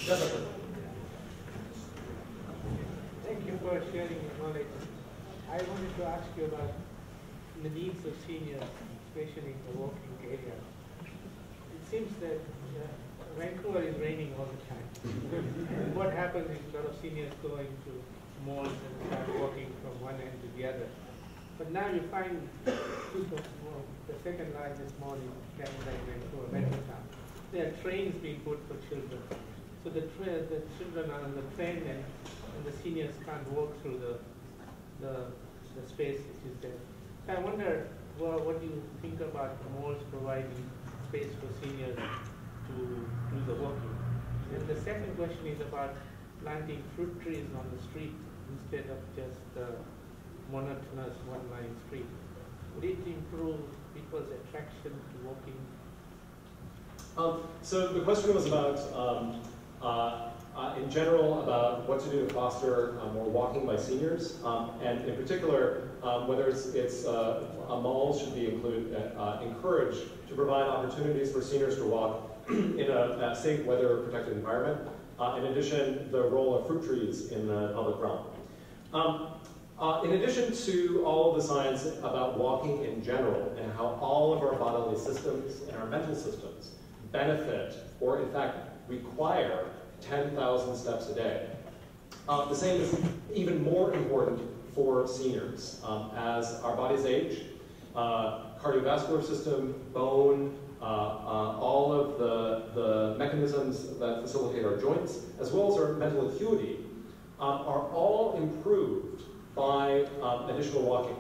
Thank you for sharing your knowledge. I wanted to ask you about the needs of seniors, especially in the walking area. It seems that Vancouver is raining all the time. And what happens is a lot of seniors go into malls and start walking from one end to the other. But now you find the second largest mall in Canada in Vancouver, Metrotown. There are trains being put for children. So the children are on the train and the seniors can't walk through the space which is there. So I wonder what you think about malls providing space for seniors to do the walking. And the second question is about planting fruit trees on the street instead of just monotonous one-line street. Would it improve people's attraction to walking? So the question was about, in general, about what to do to foster more walking by seniors, and in particular, whether it's malls should be encouraged to provide opportunities for seniors to walk in a safe, weather-protected environment. In addition, the role of fruit trees in the public realm. In addition to all of the science about walking in general and how all of our bodily systems and our mental systems benefit, or in fact require, 10,000 steps a day. The same is even more important for seniors. As our bodies age, cardiovascular system, bone, all of the mechanisms that facilitate our joints, as well as our mental acuity, are all improved by additional walking.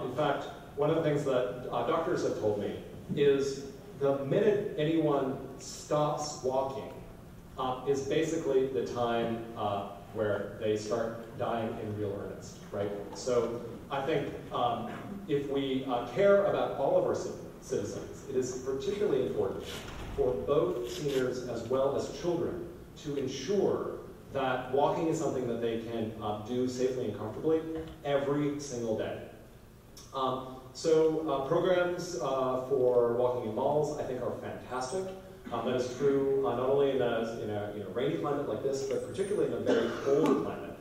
In fact, one of the things that doctors have told me is the minute anyone stops walking is basically the time where they start dying in real earnest, right? So I think if we care about all of our citizens, it is particularly important for both seniors as well as children to ensure that walking is something that they can do safely and comfortably every single day. Programs for walking in malls, I think, are fantastic. That is true not only in a rainy climate like this, but particularly in a very cold climate.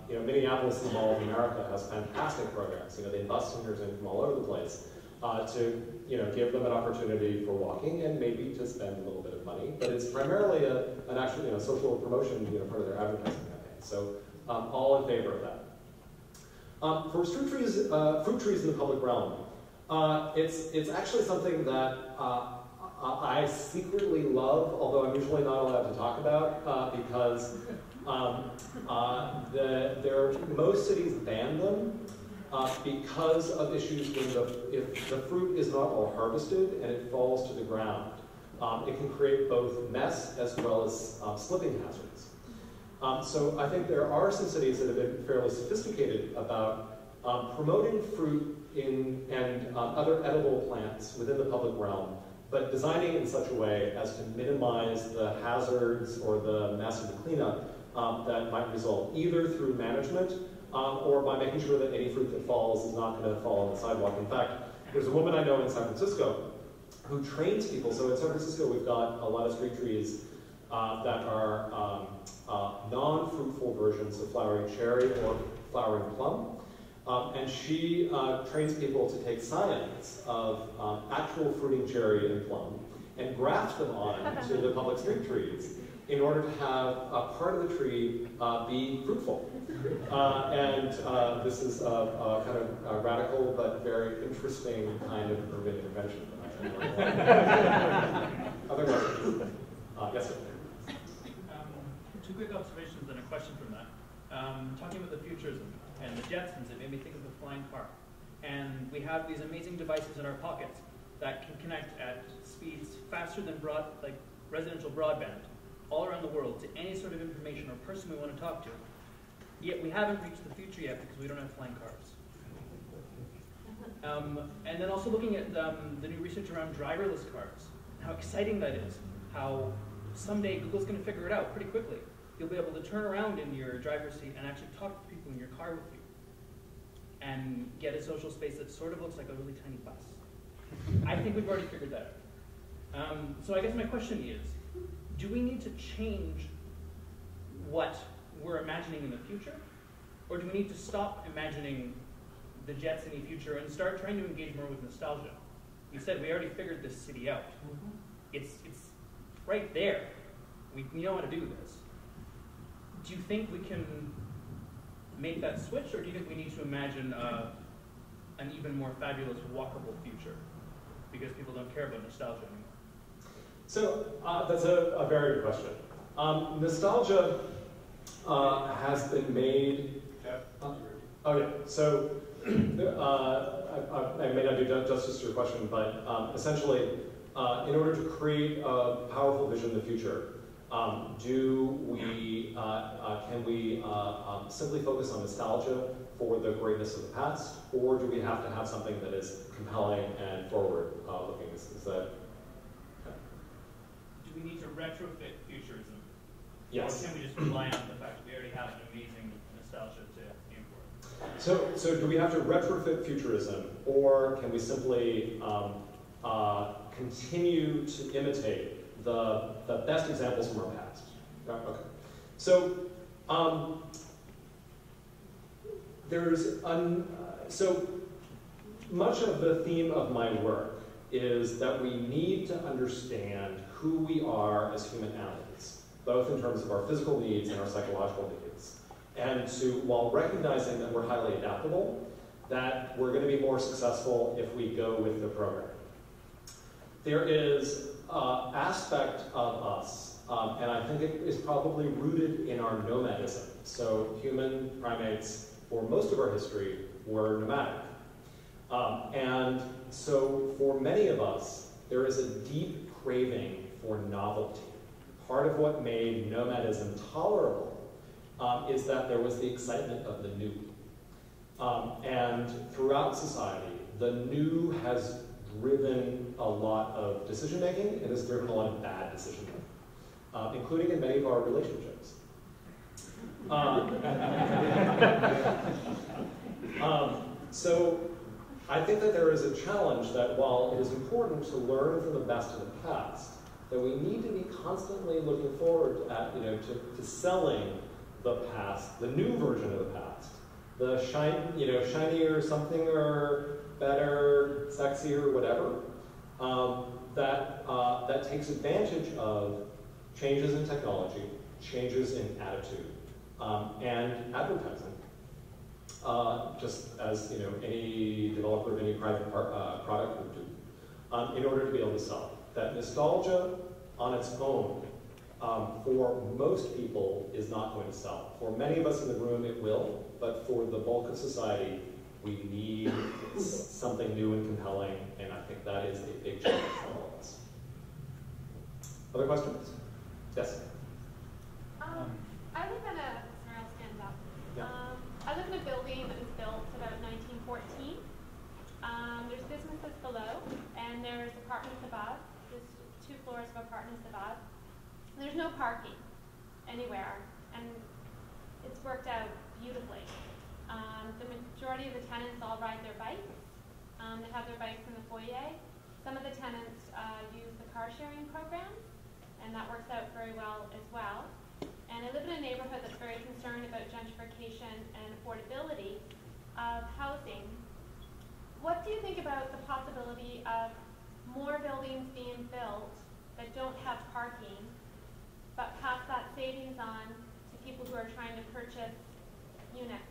Minneapolis, the Mall of America, has fantastic programs. They bus seniors in from all over the place to give them an opportunity for walking and maybe to spend a little bit of money. But it's primarily an actual social promotion part of their advertising campaign. So all in favor of that. For fruit trees in the public realm, it's actually something that I secretly love, although I'm usually not allowed to talk about because most cities ban them because of issues if the fruit is not all harvested and it falls to the ground. It can create both mess as well as slipping hazards. So I think there are some cities that have been fairly sophisticated about promoting fruit and other edible plants within the public realm, but designing it in such a way as to minimize the hazards or the mess of the cleanup that might result either through management or by making sure that any fruit that falls is not going to fall on the sidewalk. In fact, there's a woman I know in San Francisco who trains people. So in San Francisco, we've got a lot of street trees that are non-fruitful versions of flowering cherry or flowering plum. And she trains people to take scions of actual fruiting cherry and plum and graft them on to the public street trees in order to have a part of the tree be fruitful. This is a kind of radical but very interesting kind of urban intervention. Other questions? Yes, sir. Two quick observations and a question from that. Talking about the futurism and the Jetsons, it made me think of the flying car. And we have these amazing devices in our pockets that can connect at speeds faster than residential broadband all around the world to any sort of information or person we want to talk to. Yet we haven't reached the future yet because we don't have flying cars. And then also looking at the new research around driverless cars, how exciting that is, how someday Google's going to figure it out pretty quickly. You'll be able to turn around in your driver's seat and actually talk to people in your car with you and get a social space that sort of looks like a really tiny bus. I think we've already figured that out. So I guess my question is, do we need to change what we're imagining in the future? Or do we need to stop imagining the Jets in the future and start trying to engage more with nostalgia? You said we already figured this city out. It's right there. We know how to do this. Do you think we can make that switch, or do you think we need to imagine an even more fabulous, walkable future because people don't care about nostalgia anymore? So that's a very good question. Nostalgia has been made. Oh yeah. So I may not do justice to your question, but essentially, in order to create a powerful vision of the future, can we simply focus on nostalgia for the greatness of the past, or do we have to have something that is compelling and forward-looking? Is that? Do we need to retrofit futurism? Yes. Or can we just rely on the fact that we already have an amazing nostalgia to aim for? So do we have to retrofit futurism, or can we simply continue to imitate the best examples from our past? Okay. So so much of the theme of my work is that we need to understand who we are as human entities, both in terms of our physical needs and our psychological needs. And while recognizing that we're highly adaptable, that we're going to be more successful if we go with the program. There is an aspect of us, and I think it is probably rooted in our nomadism. So human primates, for most of our history, were nomadic. And so for many of us, there is a deep craving for novelty. Part of what made nomadism tolerable is that there was the excitement of the new. And throughout society, the new has driven a lot of decision-making and has driven a lot of bad decision-making, including in many of our relationships. So I think that there is a challenge that while it is important to learn from the best of the past, that we need to be constantly looking forward at, to selling the past, the new version of the past, the shinier something or better, sexier, whatever, that takes advantage of changes in technology, changes in attitude, and advertising. Just as any developer of any private product would do, in order to be able to sell. That nostalgia on its own, for most people, is not going to sell. For many of us in the room, it will, but for the bulk of society, we need something new and compelling, and I think that is a big challenge for all of us. Other questions? Yes? I live in a, Snarl stands up. Yeah. I live in a building that was built about 1914. There's businesses below, and there's apartments above. There's 2 floors of apartments above. There's no parking anywhere, and it's worked out beautifully. The majority of the tenants all ride their bikes. They have their bikes in the foyer. Some of the tenants use the car sharing program, and that works out very well as well. And I live in a neighborhood that's very concerned about gentrification and affordability of housing. What do you think about the possibility of more buildings being built that don't have parking, but pass that savings on to people who are trying to purchase units?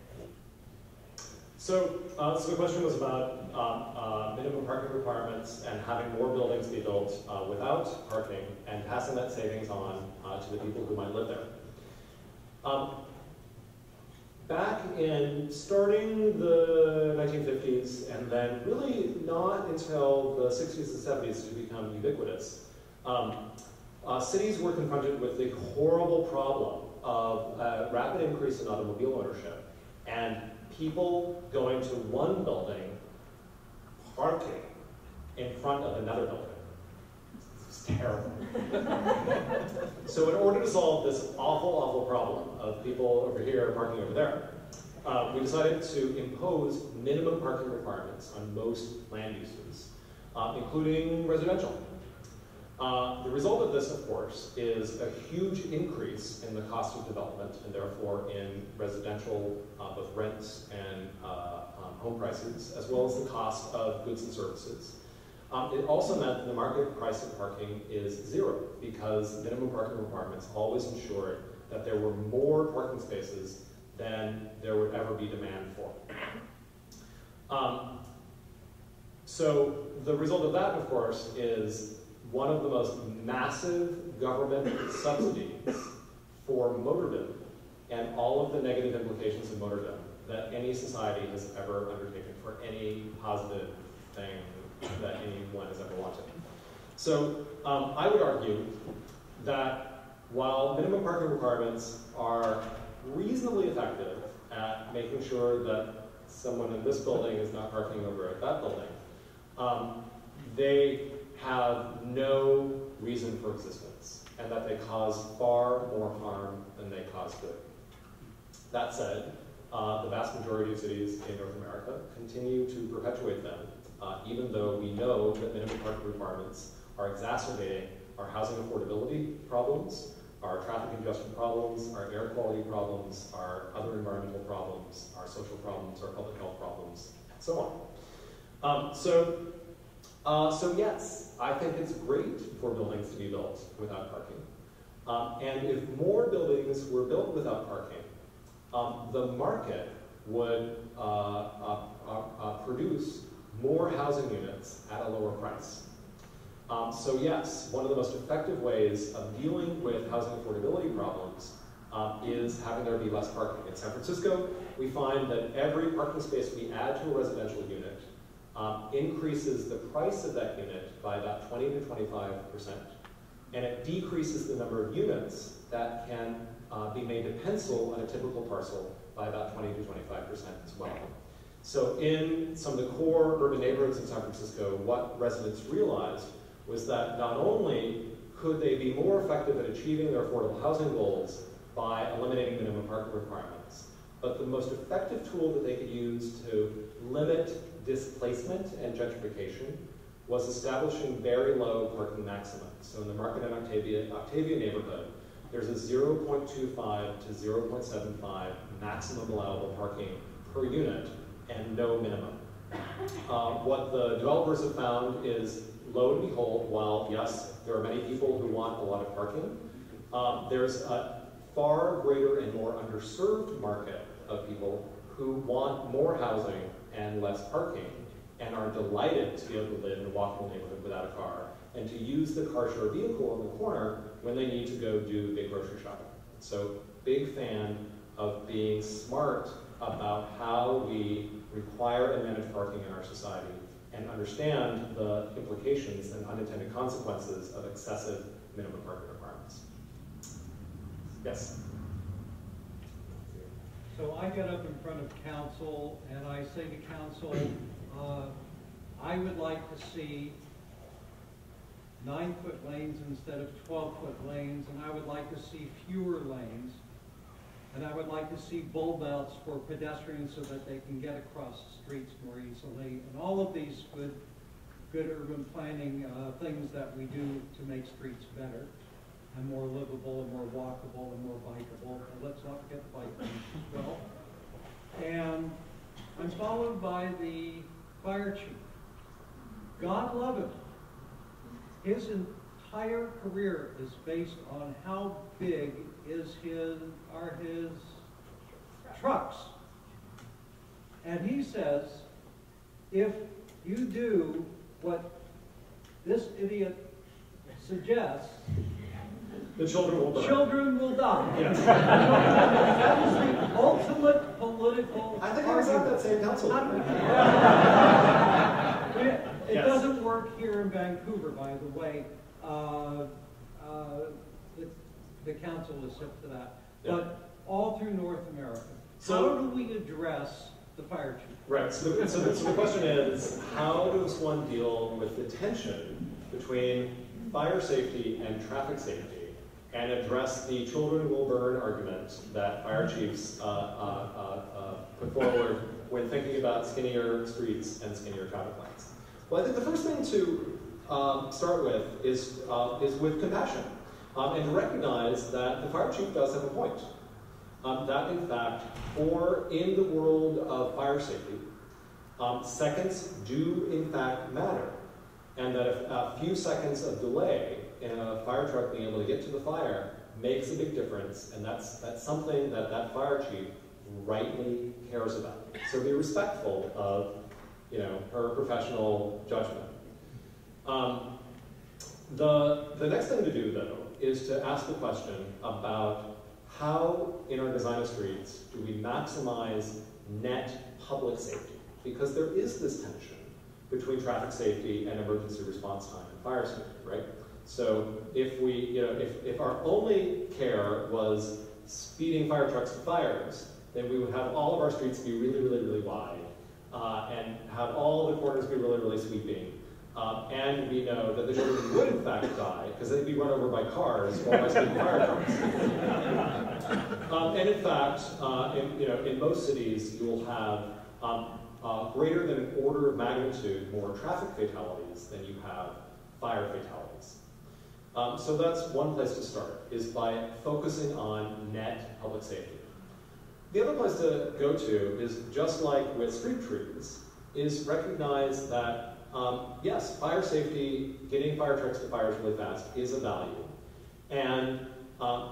So the question was about minimum parking requirements and having more buildings be built without parking and passing that savings on to the people who might live there. Back in starting the 1950s and then really not until the 60s and 70s to become ubiquitous, cities were confronted with the horrible problem of a rapid increase in automobile ownership and people going to one building, parking in front of another building. It's terrible. So in order to solve this awful problem of people over here parking over there, we decided to impose minimum parking requirements on most land uses, including residential. The result of this, of course, is a huge increase in the cost of development, and therefore in residential, both rents and home prices, as well as the cost of goods and services. It also meant that the market price of parking is zero, because minimum parking requirements always ensured that there were more parking spaces than there would ever be demand for. So the result of that, of course, is one of the most massive government subsidies for motordom and all of the negative implications of motordom that any society has ever undertaken for any positive thing that anyone has ever wanted. So I would argue that while minimum parking requirements are reasonably effective at making sure that someone in this building is not parking over at that building, they have no reason for existence, and that they cause far more harm than they cause good. That said, the vast majority of cities in North America continue to perpetuate them, even though we know that minimum parking requirements are exacerbating our housing affordability problems, our traffic congestion problems, our air quality problems, our other environmental problems, our social problems, our public health problems, and so on. So yes, I think it's great for buildings to be built without parking. And if more buildings were built without parking, the market would produce more housing units at a lower price. So yes, one of the most effective ways of dealing with housing affordability problems is having there be less parking. In San Francisco, we find that every parking space we add to a residential unit increases the price of that unit by about 20 to 25%. And it decreases the number of units that can be made to pencil on a typical parcel by about 20 to 25% as well. So in some of the core urban neighborhoods in San Francisco, what residents realized was that not only could they be more effective at achieving their affordable housing goals by eliminating minimum parking requirements, but the most effective tool that they could use to limit displacement and gentrification was establishing very low parking maximums. So in the Market and Octavia neighborhood, there's a 0.25 to 0.75 maximum allowable parking per unit and no minimum. What the developers have found is, lo and behold, while yes, there are many people who want a lot of parking, there's a far greater and more underserved market of people who want more housing and less parking and are delighted to be able to live in a walkable neighborhood without a car and to use the car share vehicle in the corner when they need to go do big grocery shopping. So big fan of being smart about how we require and manage parking in our society and understand the implications and unintended consequences of excessive minimum parking requirements. Yes? So I get up in front of council and I say to council, I would like to see 9-foot lanes instead of 12-foot lanes, and I would like to see fewer lanes, and I would like to see bulb outs for pedestrians so that they can get across the streets more easily, and all of these good urban planning things that we do to make streets better and more livable and more walkable and more bikeable. And let's not forget the bike lanes as well. And I'm followed by the fire chief. God love him. His entire career is based on how big are his trucks. And he says, if you do what this idiot suggests, the children will burn. Children will die. Yes. That is the ultimate political I think I was at that same council. It doesn't work here in Vancouver, by the way. The council is hip to that. Yeah. But all through North America. So, how do we address the fire chief? Right, so the question is, how does one deal with the tension between fire safety and traffic safety and address the children will burn argument that fire chiefs put forward when thinking about skinnier streets and skinnier traffic lights? Well, I think the first thing to start with is with compassion, and to recognize that the fire chief does have a point. That in fact, in the world of fire safety, seconds do in fact matter, and that a few seconds of delay in a fire truck being able to get to the fire makes a big difference, and that's something that fire chief rightly cares about. So be respectful of her professional judgment. The next thing to do, though, is to ask the question about how, in our design of streets, do we maximize net public safety? Because there is this tension between traffic safety and emergency response time and fire safety, right? So if if our only care was speeding fire trucks to fires, then we would have all of our streets be really, really, really wide, and have all the corners be really, really sweeping. And we know that the children would in fact die because they'd be run over by cars or by speeding fire trucks. And in fact, in most cities, you will have greater than an order of magnitude more traffic fatalities than you have fire fatalities. So that's one place to start, is by focusing on net public safety. The other place to go to is, just like with street trees, is recognize that yes, fire safety, getting fire trucks to fires really fast is a value. And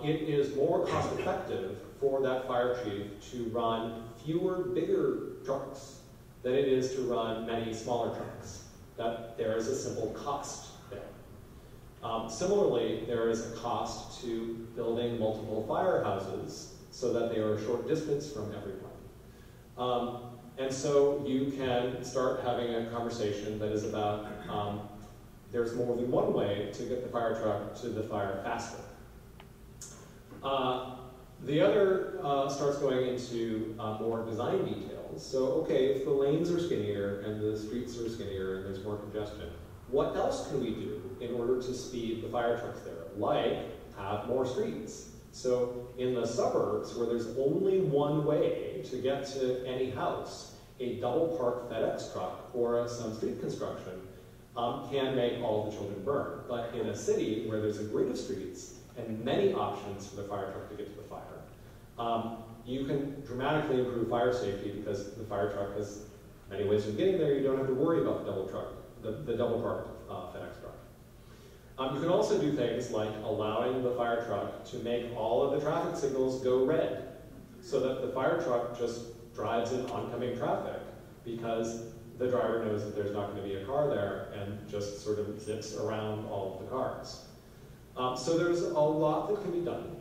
it is more cost effective for that fire chief to run fewer bigger trucks than it is to run many smaller trucks. That there is a simple cost there. Similarly, there is a cost to building multiple firehouses so that they are a short distance from everyone. And so you can start having a conversation that is about there's more than one way to get the fire truck to the fire faster. The other starts going into more design details. So, okay, if the lanes are skinnier and the streets are skinnier and there's more congestion, what else can we do in order to speed the fire trucks there? Like, have more streets. So in the suburbs, where there's only one way to get to any house, a double-parked FedEx truck or some street construction can make all the children burn. But in a city where there's a grid of streets and many options for the fire truck to get to the fire, you can dramatically improve fire safety because the fire truck has many ways of getting there. You don't have to worry about the double-parked FedEx truck. You can also do things like allowing the fire truck to make all of the traffic signals go red so that the fire truck just drives in oncoming traffic because the driver knows that there's not going to be a car there and just sort of zips around all of the cars. So there's a lot that can be done.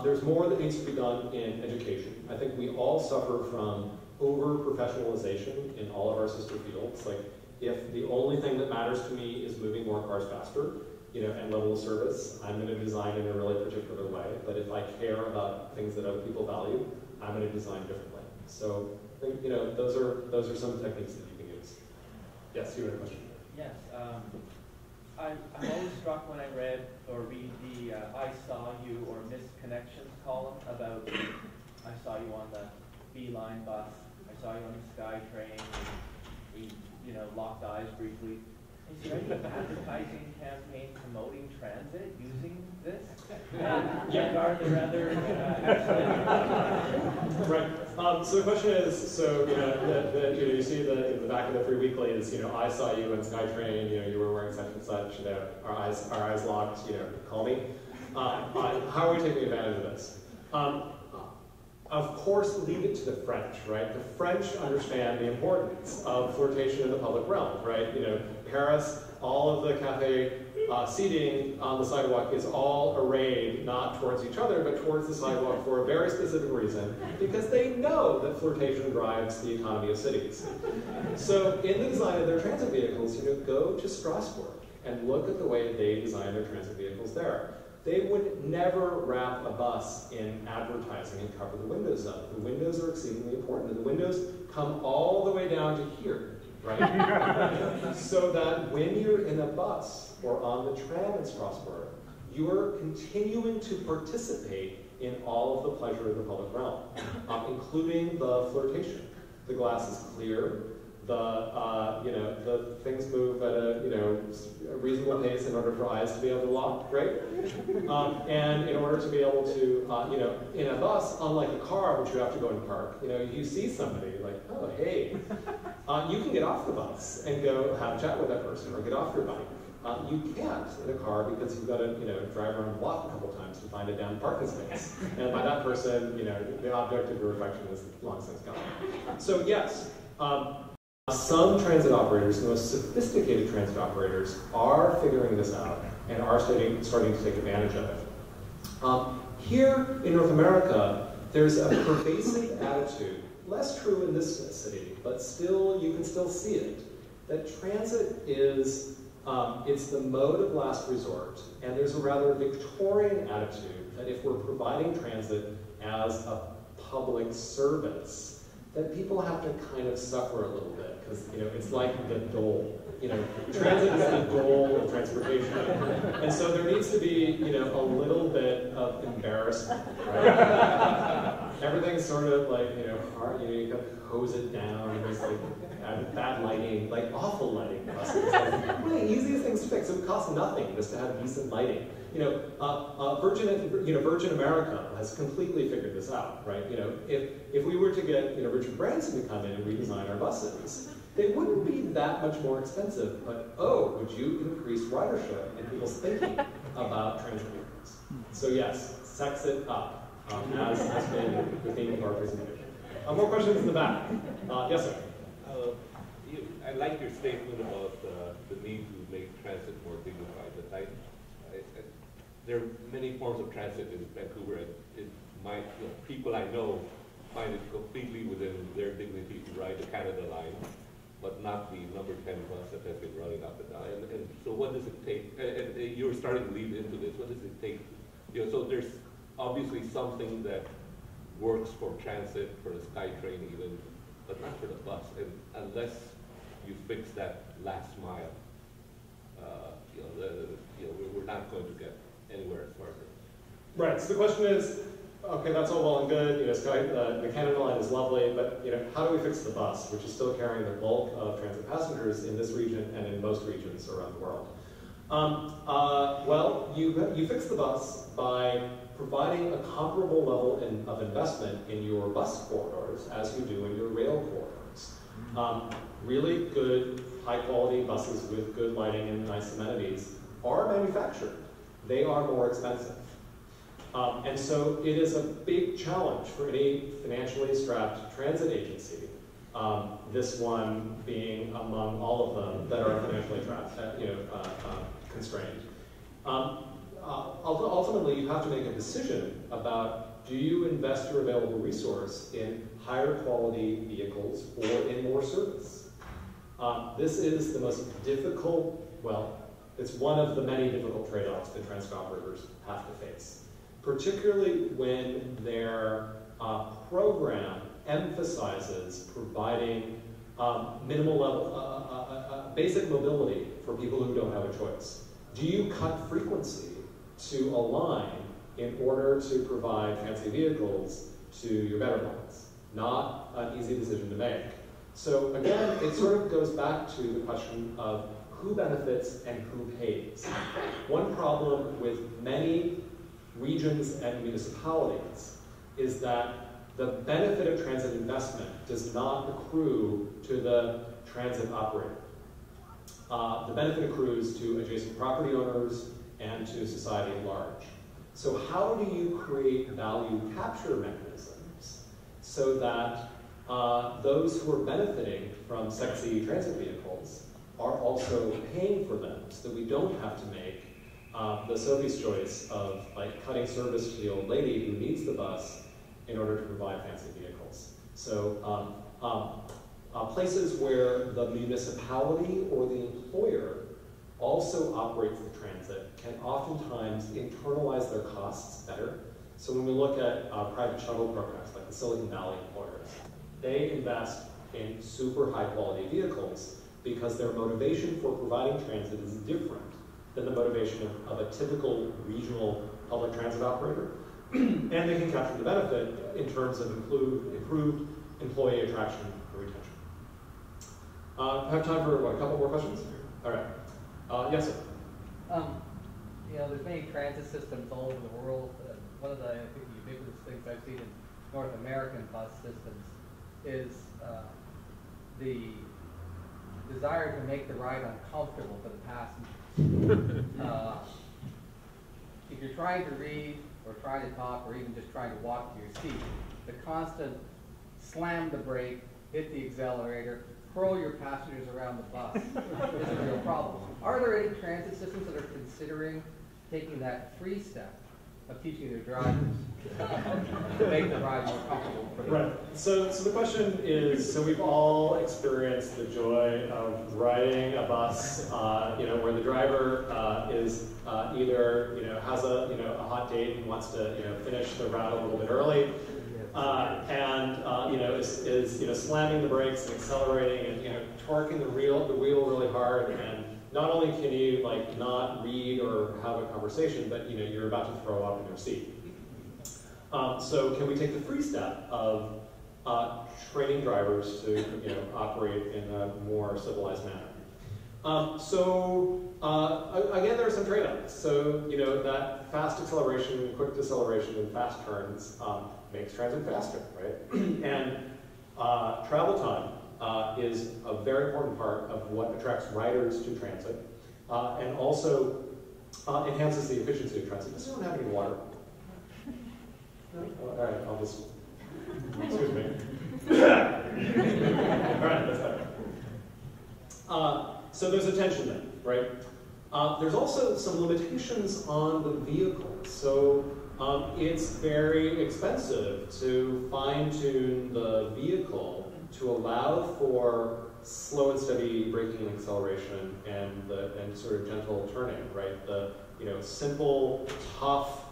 There's more that needs to be done in education. I think we all suffer from over-professionalization in all of our sister fields. Like, if the only thing that matters to me is moving more cars faster, and level of service, I'm going to design in a really particular way. But if I care about things that other people value, I'm going to design differently. So, I think, those are some techniques that you can use. Yes, you had a question. Yes, I'm always struck when I read the I saw you or missed connections column about I saw you on the B-line bus, I saw you on the SkyTrain, we locked eyes briefly. Is there any advertising campaign promoting transit using this? Yeah. Are there other Right. So the question is, you see in the back of the Free Weekly is, I saw you on SkyTrain, you were wearing such and such, our eyes locked, call me. How are we taking advantage of this? Of course, leave it to the French, right? The French understand the importance of flirtation in the public realm, right? Paris, all of the cafe seating on the sidewalk is all arrayed not towards each other, but towards the sidewalk for a very specific reason, because they know that flirtation drives the economy of cities. So in the design of their transit vehicles, go to Strasbourg and look at the way they design their transit vehicles there. They would never wrap a bus in advertising and cover the windows up. The windows are exceedingly important, and the windows come all the way down to here, right? So that when you're in a bus or on the tram in Strasbourg, you're continuing to participate in all of the pleasure of the public realm, including the flirtation. The glass is clear, the things move at a reasonable pace in order for eyes to be able to lock, right? And in order to be able to, in a bus, unlike a car, which you have to go and park, you see somebody like, oh, hey, you can get off the bus and go have a chat with that person or get off your bike. You can't in a car because you've got to, drive around the block a couple times to find a down parking space. And by that person, the object of your affection is long since gone. So yes, some transit operators, the most sophisticated transit operators, are figuring this out and are starting to take advantage of it. Here in North America, there's a pervasive attitude, less true in this city, but still, you can still see it, that transit is it's the mode of last resort, and there's a rather Victorian attitude that if we're providing transit as a public service, that people have to kind of suffer a little bit, because it's like the dole. Transit is the dole of transportation, and so there needs to be a little bit of embarrassment, right? Everything's sort of like hard. You got to hose it down. And there's like bad lighting, like awful lighting. Buses. Like, one of the easiest things to fix. It would cost nothing just to have decent lighting. Virgin America has completely figured this out, right? If we were to get Richard Branson to come in and redesign our buses, they wouldn't be that much more expensive. But oh, would you increase ridership and people's thinking about transit vehicles? So yes, sex it up, as has been the theme of our presentation. More questions in the back. Yes, sir. I like your statement about the need to make transit more dignified. But there are many forms of transit in Vancouver, and people I know find it completely within their dignity to ride the Canada Line, but not the number 10 bus that has been running up and down. And so what does it take? And you were starting to lead into this. What does it take? So there's obviously something that works for transit, for the SkyTrain even, but not for the bus. And unless you fix that last mile, we're not going to get anywhere as far as Right. So the question is, okay, that's all well and good. The Canada Line is lovely, but how do we fix the bus, which is still carrying the bulk of transit passengers in this region and in most regions around the world? Well, you fix the bus by providing a comparable level of investment in your bus corridors as you do in your rail corridors. Really good, high-quality buses with good lighting and nice amenities are manufactured. They are more expensive. And so it is a big challenge for any financially strapped transit agency, this one being among all of them that are financially trapped, constrained. Ultimately, you have to make a decision about, do you invest your available resource in higher quality vehicles or in more service? This is the most difficult, it's one of the many difficult trade-offs that transit operators have to face, particularly when their program emphasizes providing minimal level, basic mobility for people who don't have a choice. Do you cut frequency to align in order to provide fancy vehicles to your better lines? Not an easy decision to make. So again, it sort of goes back to the question of who benefits and who pays. One problem with many regions and municipalities is that the benefit of transit investment does not accrue to the transit operator. The benefit accrues to adjacent property owners and to society at large. So how do you create value capture mechanisms so that those who are benefiting from sexy transit vehicles are also paying for them, so that we don't have to make the Sophie's choice of cutting service to the old lady who needs the bus in order to provide fancy vehicles. So places where the municipality or the employer also operates the transit can oftentimes internalize their costs better. So when we look at private shuttle programs like the Silicon Valley employers, they invest in super high quality vehicles because their motivation for providing transit is different than the motivation of a typical regional public transit operator. And they can capture the benefit in terms of improved employee attraction and retention. Have time for what, a couple more questions? All right. Yes, sir. You know, there's many transit systems all over the world. One of the, I think, ubiquitous things I've seen in North American bus systems is the desire to make the ride uncomfortable for the passengers. If you're trying to read or trying to talk or even just trying to walk to your seat, the constant slam the brake, hit the accelerator, hurl your passengers around the bus is a real problem. Are there any transit systems that are considering taking that free step of teaching their drivers to make the ride more comfortable for them? Right. So the question is, so we've all experienced the joy of riding a bus, where the driver is either has a hot date and wants to finish the route a little bit early, is slamming the brakes and accelerating and torquing the wheel really hard, and not only can you not read or have a conversation, but you're about to throw up in your seat. So can we take the free step of training drivers to operate in a more civilized manner? Again, there are some trade-offs. So that fast acceleration, quick deceleration, and fast turns makes transit faster, right? And travel time is a very important part of what attracts riders to transit, and also enhances the efficiency of transit. Does anyone have any water? No? Oh, all right, I'll just, excuse me. All right, that's better. So there's a tension then, right? There's also some limitations on the vehicle. So it's very expensive to fine-tune the vehicle to allow for slow and steady braking and acceleration and sort of gentle turning, right? The simple, tough,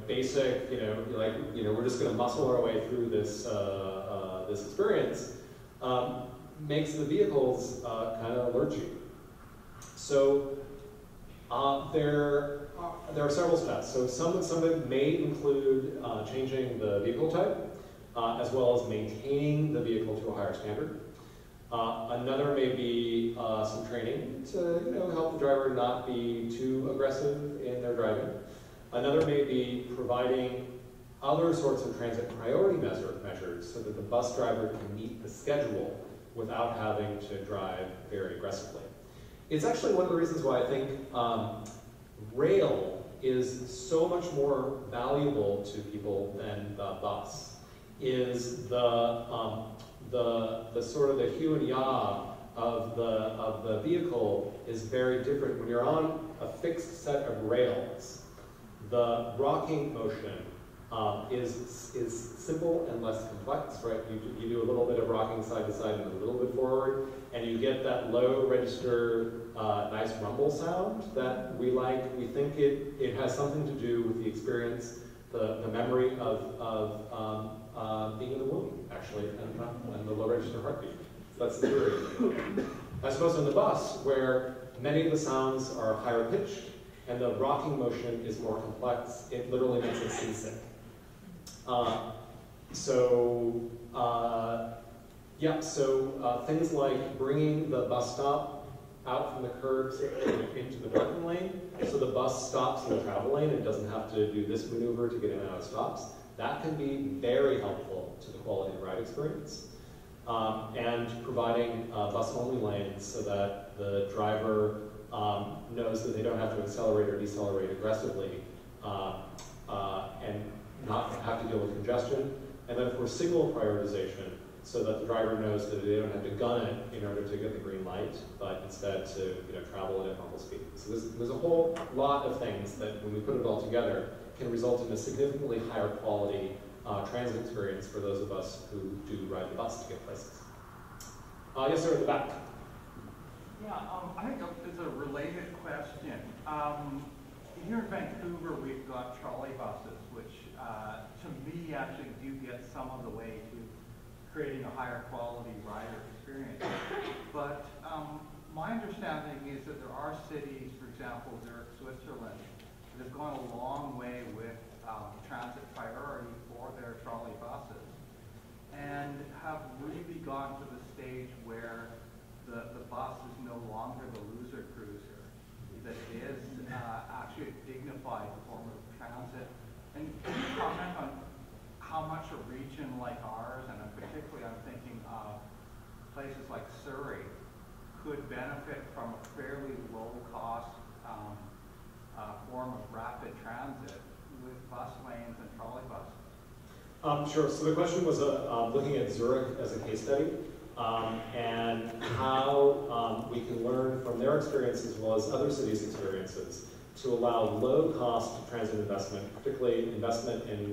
basic, we're just going to muscle our way through this this experience makes the vehicles kind of lurchy. So there are several steps. So some of it may include changing the vehicle type, as well as maintaining the vehicle to a higher standard. Another may be some training to help the driver not be too aggressive in their driving. Another may be providing other sorts of transit priority measures so that the bus driver can meet the schedule without having to drive very aggressively. It's actually one of the reasons why I think rail is so much more valuable to people than the bus. Is the sort of the hue and yaw of the vehicle is very different. When you're on a fixed set of rails, the rocking motion is simple and less complex, right? You do a little bit of rocking side to side and a little bit forward, and you get that low register, nice rumble sound that we like. We think it has something to do with the experience, the memory of being in the womb, actually, and the low register heartbeat. So that's the theory. As opposed to in the bus, where many of the sounds are higher pitched, and the rocking motion is more complex. It literally makes it seasick. Things like bringing the bus stop out from the curbs into the parking lane, so the bus stops in the travel lane and doesn't have to do this maneuver to get in and out of stops. That can be very helpful to the quality of the ride experience. And providing bus-only lanes so that the driver knows that they don't have to accelerate or decelerate aggressively and not have to deal with congestion. And then, of course, signal prioritization so that the driver knows that they don't have to gun it in order to get the green light, but instead to travel at a normal speed. So there's a whole lot of things that, when we put it all together, can result in a significantly higher quality transit experience for those of us who do ride the bus to get places. Yes, sir, in the back. Yeah, I think it's a related question. Here in Vancouver, we've got trolley buses, which to me actually do get some of the way to creating a higher quality rider experience. But my understanding is that there are cities, for example, Zurich, Switzerland, that have gone a long way with transit priority for their trolley buses, and have really gone to the stage where And can you comment on how much a region like ours, and particularly I'm thinking of places like Surrey, could benefit from a fairly low-cost form of rapid transit with bus lanes and trolley buses? Sure. So the question was looking at Zurich as a case study and how we can learn from their experience as well as other cities' experiences to allow low-cost transit investment, particularly investment in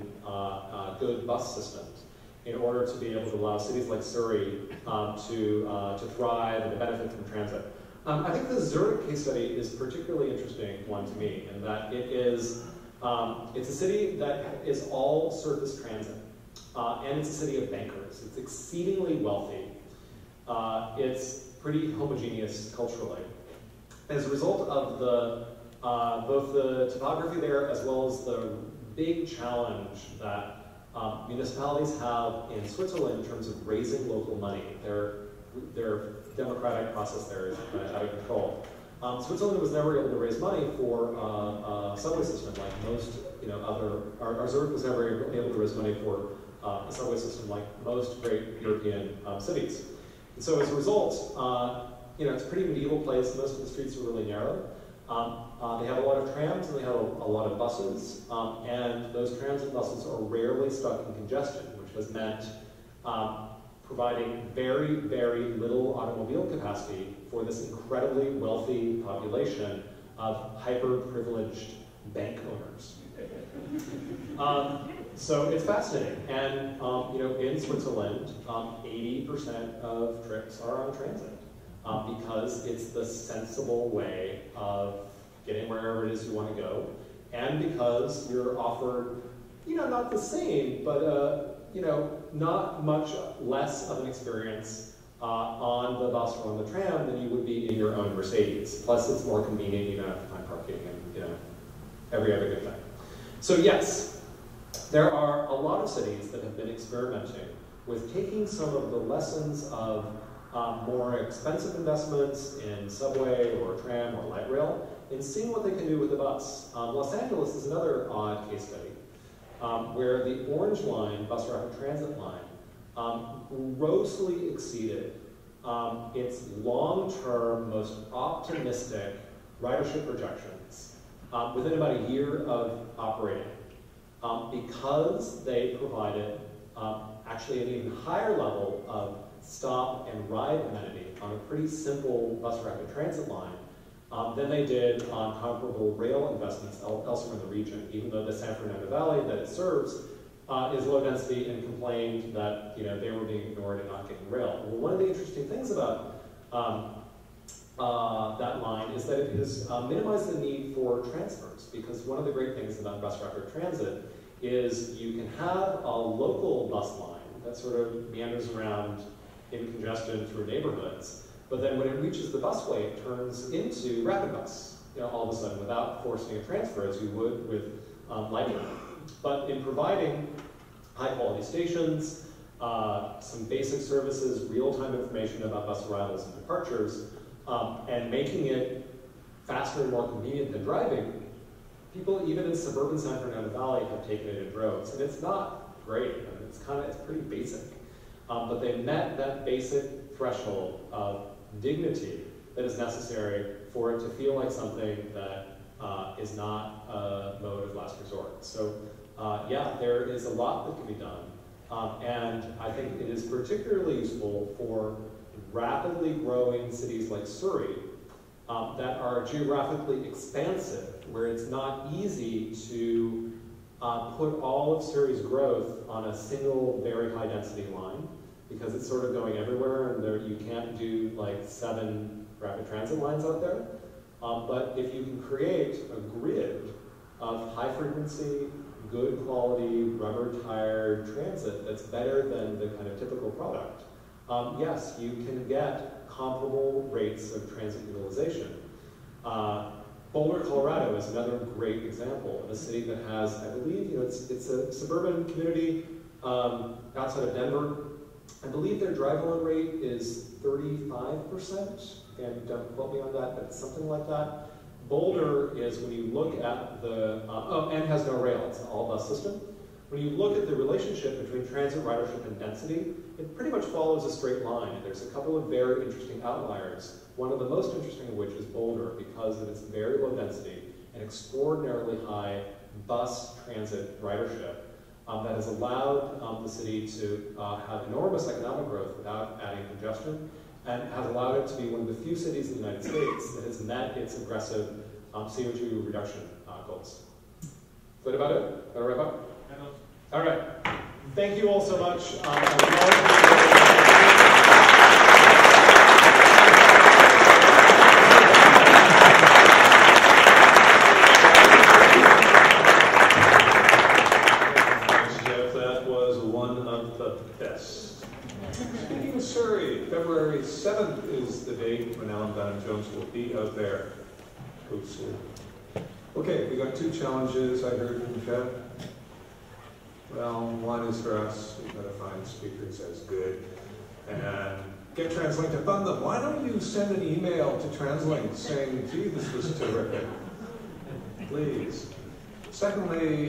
good bus systems, in order to be able to allow cities like Surrey to thrive and to benefit from transit. I think the Zurich case study is a particularly interesting one to me in that it is, it's a city that is all surface transit, and it's a city of bankers. It's exceedingly wealthy. It's pretty homogeneous culturally. As a result of both the topography there as well as the big challenge that municipalities have in Switzerland in terms of raising local money. Their democratic process there is out of control. Switzerland was never able to raise money for a subway system like most, our Zurich was never able to raise money for a subway system like most great European cities. And so as a result, it's a pretty medieval place. Most of the streets are really narrow. They have a lot of trams and they have a lot of buses, and those trams and buses are rarely stuck in congestion, which has meant providing very, very little automobile capacity for this incredibly wealthy population of hyper-privileged bank owners. So it's fascinating, and in Switzerland, 80% of trips are on transit because it's the sensible way of getting wherever it is you want to go, and because you're offered, not the same, but not much less of an experience on the bus or on the tram than you would be in your own Mercedes. Plus, it's more convenient. You don't have to find parking and every other good thing. So yes, there are a lot of cities that have been experimenting with taking some of the lessons of more expensive investments in subway or tram or light rail and seeing what they can do with the bus. Los Angeles is another odd case study where the Orange Line, bus rapid transit line, grossly exceeded its long-term, most optimistic ridership projections within about a year of operating because they provided actually an even higher level of stop and ride amenity on a pretty simple bus rapid transit line than they did on comparable rail investments elsewhere in the region, even though the San Fernando Valley that it serves is low density and complained that they were being ignored and not getting rail. Well, one of the interesting things about that line is that it has minimized the need for transfers, because one of the great things about bus rapid transit is you can have a local bus line that sort of meanders around in congestion through neighborhoods, but then when it reaches the busway, it turns into rapid bus, all of a sudden, without forcing a transfer as you would with light rail. But in providing high-quality stations, some basic services, real-time information about bus arrivals and departures, and making it faster and more convenient than driving, people even in suburban San Fernando Valley have taken it in droves. And it's not great. I mean, it's pretty basic. But they met that basic threshold of dignity that is necessary for it to feel like something that is not a mode of last resort. So yeah, there is a lot that can be done. And I think it is particularly useful for rapidly growing cities like Surrey that are geographically expansive, where it's not easy to put all of Surrey's growth on a single very high density line, because it's sort of going everywhere, and you can't do like 7 rapid transit lines out there. But if you can create a grid of high frequency, good quality, rubber tired transit that's better than the kind of typical product, yes, you can get comparable rates of transit utilization. Boulder, Colorado is another great example of a city that has, I believe, it's a suburban community outside of Denver. I believe their drive-alone rate is 35%. Again, don't quote me on that, but it's something like that. Boulder is, when you look at the, and has no rail, it's an all-bus system. When you look at the relationship between transit ridership and density, it pretty much follows a straight line. There's a couple of very interesting outliers, one of the most interesting of which is Boulder, because of its very low density and extraordinarily high bus transit ridership that has allowed the city to have enormous economic growth without adding congestion, and has allowed it to be one of the few cities in the United States that has met its aggressive CO2 reduction goals. Is that about it? Got to wrap up? All right. Thank you all so much. That was one of the best. Speaking of Surrey, February 7th is the date when Alan Bannon-Jones will be out there. Oops. Okay, we got 2 challenges I heard from Jeff. Well, one is for us, we've got to find speakers as good and get TransLink to fund them. Why don't you send an email to TransLink saying, gee, this was terrific? Please. Secondly,